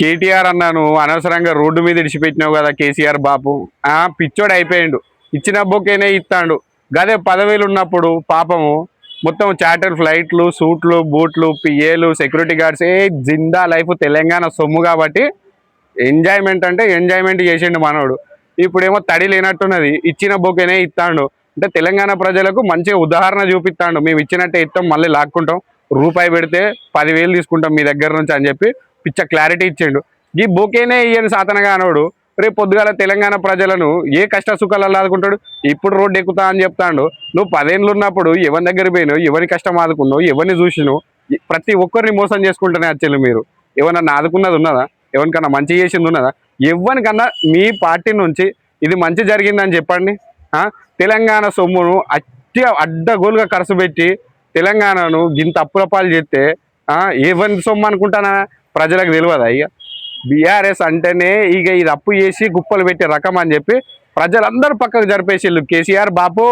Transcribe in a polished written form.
కేటీఆర్ అన్నాను అనవసరంగా రోడ్డు మీద ఇడిచిపెట్టినావు కదా కేసీఆర్ బాపు. పిచ్చోడు అయిపోయిండు. ఇచ్చిన బొకేనే ఇస్తాడు. గదే 10,000 ఉన్నప్పుడు పాపము మొత్తం చార్టర్ ఫ్లైట్లు, సూట్లు, బూట్లు, పిఏలు, సెక్యూరిటీ గార్డ్స్, జిందా లైఫ్ తెలంగాణ సొమ్ము కాబట్టి ఎంజాయ్మెంట్ అంటే ఎంజాయ్మెంట్ చేసిండు మనోడు. ఇప్పుడేమో తడి లేనట్టున్నది, ఇచ్చిన బొకేనే ఇస్తాడు. అంటే తెలంగాణ ప్రజలకు మంచిగా ఉదాహరణ చూపిస్తాడు. మేము ఇచ్చినట్టే ఇస్తాం, మళ్ళీ లాక్కుంటాం, రూపాయి పెడితే 10,000 తీసుకుంటాం మీ దగ్గర నుంచి అని చెప్పి పిచ్చ క్లారిటీ ఇచ్చిండు. ఈ బొకేనే ఇయ్యని సాతనగా అనోడు రేపు పొద్దుగాల తెలంగాణ ప్రజలను ఏ కష్ట సుఖాలలో ఆదుకుంటాడు. ఇప్పుడు రోడ్డు ఎక్కుతా అని చెప్తాడు. నువ్వు 10 ఏళ్ళు ఉన్నప్పుడు ఎవరి దగ్గర పోయినావు, ఎవరి కష్టం ఆదుకున్నావు, ఎవరిని చూసినావు? ప్రతి ఒక్కరిని మోసం చేసుకుంటూనే వచ్చేళ్ళు మీరు. ఎవరన్నా ఆదుకున్నది ఉన్నదా? ఎవరికన్నా మంచి చేసింది ఉన్నదా? ఎవరికన్నా మీ పార్టీ నుంచి ఇది మంచి జరిగిందని చెప్పండి. తెలంగాణ సొమ్మును అడ్డగోలుగా ఖర్చు పెట్టి తెలంగాణను గింత అప్పుల పాలు చేస్తే ఎవరి సొమ్ము అనుకుంటానా? ప్రజలకు తెలియదా? ఇక బీఆర్ఎస్ అంటేనే ఇక ఇది అప్పు చేసి గుప్పలు పెట్టే రకం అని చెప్పి ప్రజలందరూ పక్కకు జరిపేసిళ్ళు. కేసీఆర్ బాపు